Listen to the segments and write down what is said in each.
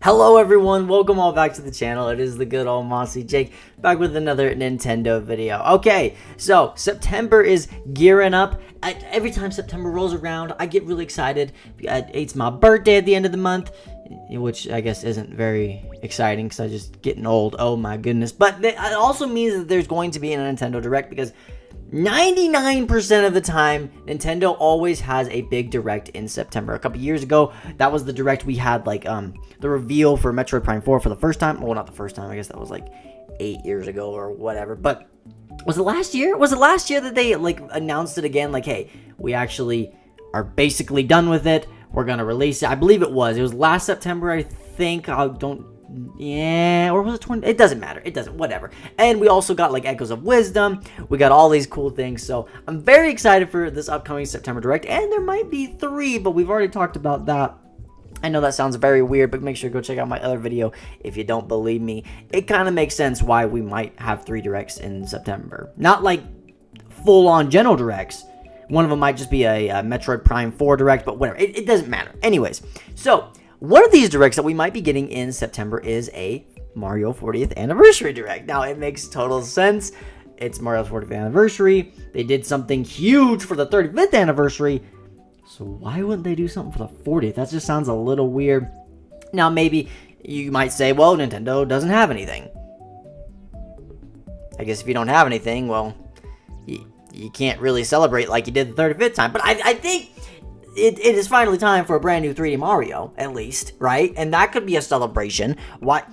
Hello everyone, welcome all back to the channel. It is the good old Mossy Jake, back with another Nintendo video. Okay, so September is gearing up. Every time September rolls around, I get really excited. It's my birthday at the end of the month, which I guess isn't very exciting because I'm just getting old. Oh my goodness. But it also means that there's going to be a Nintendo Direct because 99% of the time, Nintendo always has a big Direct in September. A couple years ago, that was the Direct we had, like, the reveal for Metroid Prime 4 for the first time. Well, not the first time. I guess that was, like, 8 years ago or whatever. But was it last year? Was it last year that they, like, announced it again? Like, hey, we actually are basically done with it. We're going to release it. I believe it was. It was last September, I think. Yeah, or was it 20? It doesn't matter. It doesn't, whatever. And we also got like Echoes of Wisdom. We got all these cool things. So I'm very excited for this upcoming September Direct. And there might be 3, but we've already talked about that. I know that sounds very weird, but make sure to go check out my other video if you don't believe me. It kind of makes sense why we might have 3 Directs in September. Not like full-on general Directs. One of them might just be a Metroid Prime 4 Direct, but whatever. It doesn't matter. Anyways, so one of these Directs that we might be getting in September is a Mario 40th Anniversary Direct. Now, it makes total sense. It's Mario's 40th Anniversary. They did something huge for the 35th Anniversary. So why wouldn't they do something for the 40th? That just sounds a little weird. Now, maybe you might say, well, Nintendo doesn't have anything. I guess if you don't have anything, well, you can't really celebrate like you did the 35th time. But I think it is finally time for a brand new 3D Mario, at least, right? And that could be a celebration. Why?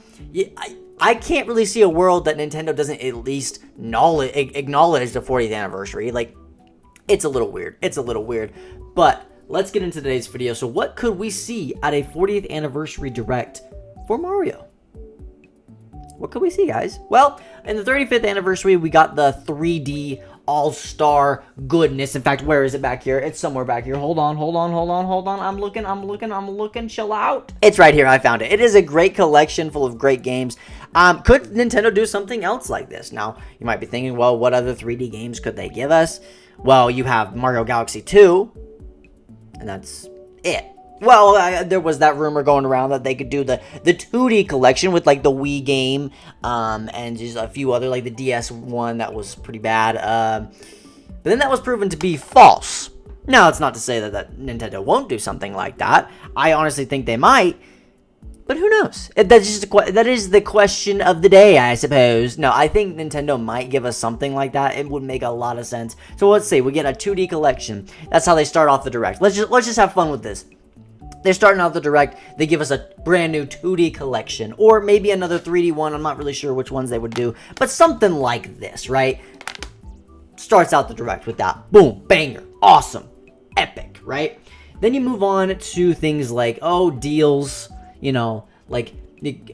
I can't really see a world that Nintendo doesn't at least acknowledge the 40th anniversary. Like, it's a little weird. It's a little weird. But let's get into today's video. So what could we see at a 40th anniversary Direct for Mario? What could we see, guys? Well, in the 35th anniversary, we got the 3D all-star goodness. In fact, where is it back here? It's somewhere back here. Hold on. I'm looking. Chill out. It's right here. I found it. It is a great collection full of great games. Could Nintendo do something else like this? Now, you might be thinking, well, what other 3D games could they give us? Well, you have Mario Galaxy 2, and that's it. Well, there was that rumor going around that they could do the 2D collection with, like, the Wii game, and just a few other, like, the DS one that was pretty bad, but then that was proven to be false. Now, it's not to say that Nintendo won't do something like that. I honestly think they might, but who knows? That is the question of the day, I suppose. No, I think Nintendo might give us something like that. It would make a lot of sense. So let's see, we get a 2D collection. That's how they start off the Direct. Let's just have fun with this. They're starting out the Direct, they give us a brand new 2D collection, or maybe another 3D one. I'm not really sure which ones they would do, but something like this, right? Starts out the Direct with that. Boom, banger, awesome, epic, right? Then you move on to things like, oh, deals, you know, like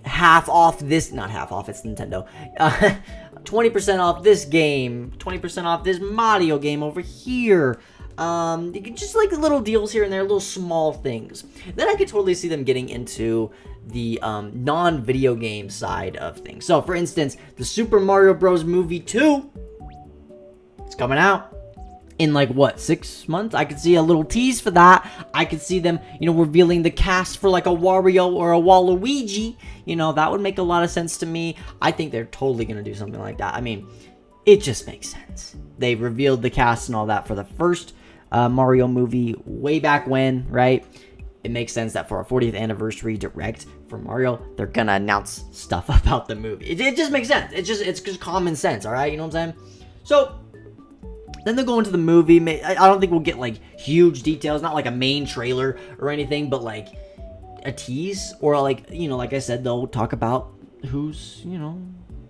half off this, not half off, it's Nintendo, 20% off this game, 20% off this Mario game over here. Just like little deals here and there, little small things. Then I could totally see them getting into the non-video game side of things. So, for instance, the Super Mario Bros. Movie 2, it's coming out in, like, what, 6 months? I could see a little tease for that. I could see them, you know, revealing the cast for, like, a Wario or a Waluigi. You know, that would make a lot of sense to me. I think they're totally gonna do something like that. I mean, it just makes sense. They revealed the cast and all that for the first Mario movie way back when, right? It makes sense that for a 40th anniversary Direct for Mario, they're gonna announce stuff about the movie. It just makes sense. It's just common sense, all right? You know what I'm saying? So then they'll go into the movie. I don't think we'll get, like, huge details, not like a main trailer or anything, but, like, a tease, or, like, you know, like I said, they'll talk about who's, you know,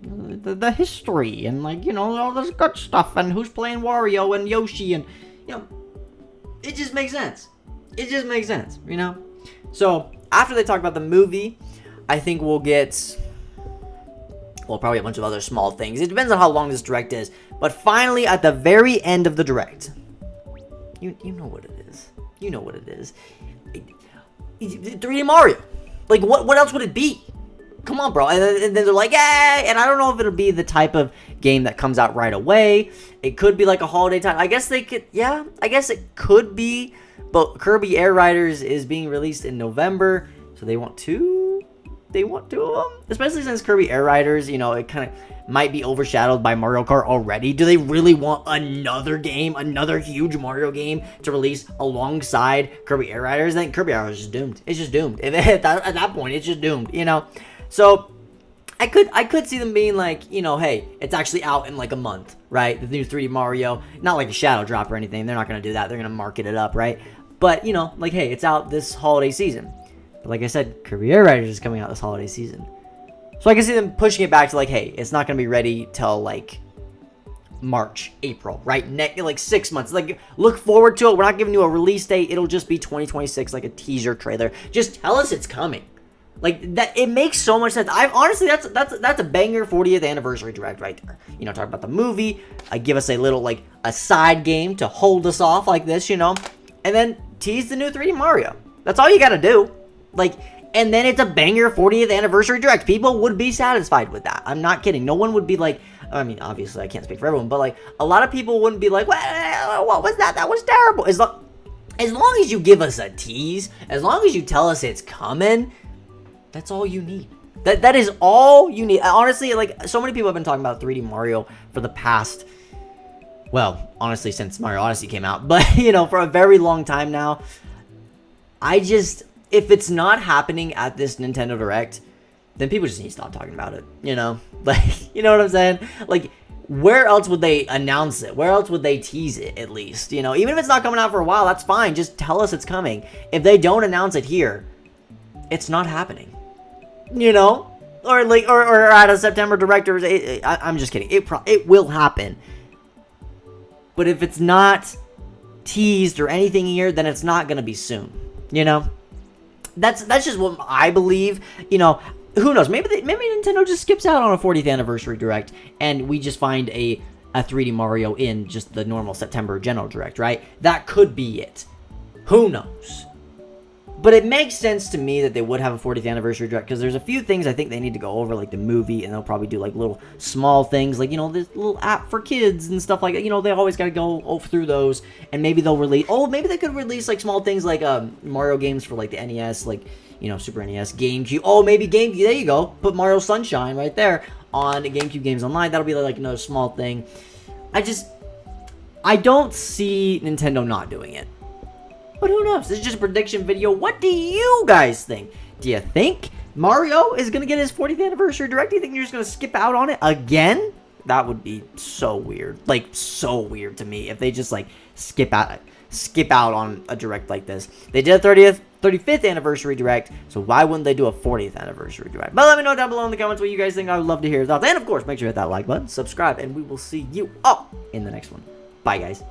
the history, and, like, you know, all this good stuff, and who's playing Wario and Yoshi, and, you know, it just makes sense. It just makes sense, you know? So, after they talk about the movie, I think we'll get, well, probably a bunch of other small things. It depends on how long this Direct is. But finally, at the very end of the Direct, you know what it is. You know what it is. 3D Mario. Like, what else would it be? Come on, bro. And then they're like, yeah. And I don't know if it'll be the type of game that comes out right away. It could be like a holiday time. I guess they could, yeah. I guess it could be. But Kirby Air Riders is being released in November. So they want 2 they want two of them, especially since Kirby Air Riders, you know, it kind of might be overshadowed by Mario Kart already. Do they really want another game, another huge Mario game to release alongside Kirby Air Riders? Then Kirby Air Riders is just doomed. It's just doomed. At that point, it's just doomed, you know? So I could see them being like, you know, hey, it's actually out in like a month, right? The new 3D Mario, not like a shadow drop or anything. They're not going to do that. They're going to market it up, right? But, you know, like, hey, it's out this holiday season. But like I said, Kirby Air Riders is coming out this holiday season. So I can see them pushing it back to like, hey, it's not going to be ready till like March, April, right? Like 6 months. Like, look forward to it. We're not giving you a release date. It'll just be 2026, like a teaser trailer. Just tell us it's coming. Like that, it makes so much sense. I honestly, that's a banger 40th anniversary direct right there. You know, talk about the movie. Give us a little like a side game to hold us off like this, you know, and then tease the new 3D Mario. That's all you got to do. Like. And then it's a banger 40th anniversary direct. People would be satisfied with that. I'm not kidding. No one would be like, I mean, obviously I can't speak for everyone, but like a lot of people wouldn't be like, what was that? That was terrible. As long as you give us a tease, as long as you tell us it's coming, that's all you need. That is all you need. Honestly, like so many people have been talking about 3D Mario for the past, well, honestly, since Mario Odyssey came out, but you know, for a very long time now. If it's not happening at this Nintendo Direct, then people just need to stop talking about it, you know? Like, you know what I'm saying? Like, where else would they announce it? Where else would they tease it, at least? You know, even if it's not coming out for a while, that's fine. Just tell us it's coming. If they don't announce it here, it's not happening. You know? Or like, or at a September Direct, I'm just kidding. It will happen. But if it's not teased or anything here, then it's not going to be soon, you know? That's just what I believe. You know, who knows? Maybe Nintendo just skips out on a 40th anniversary direct, and we just find a 3D Mario in just the normal September General Direct, right? That could be it. Who knows? But it makes sense to me that they would have a 40th anniversary direct, because there's a few things I think they need to go over, like the movie, and they'll probably do like little small things, like, you know, this little app for kids and stuff like that. You know, they always got to go through those, and maybe they'll release, maybe they could release like small things like Mario games for like the NES, like, you know, Super NES, GameCube. Maybe GameCube, there you go. Put Mario Sunshine right there on GameCube Games Online. That'll be like another small thing. I don't see Nintendo not doing it. But who knows? This is just a prediction video. What do you guys think? Do you think Mario is going to get his 40th anniversary direct? Do you think you're just going to skip out on it again? That would be so weird. Like, so weird to me if they just, like, skip out on a direct like this. They did a 35th anniversary direct, so why wouldn't they do a 40th anniversary direct? But let me know down below in the comments what you guys think. I would love to hear your thoughts. And, of course, make sure to hit that like button, subscribe, and we will see you all in the next one. Bye, guys.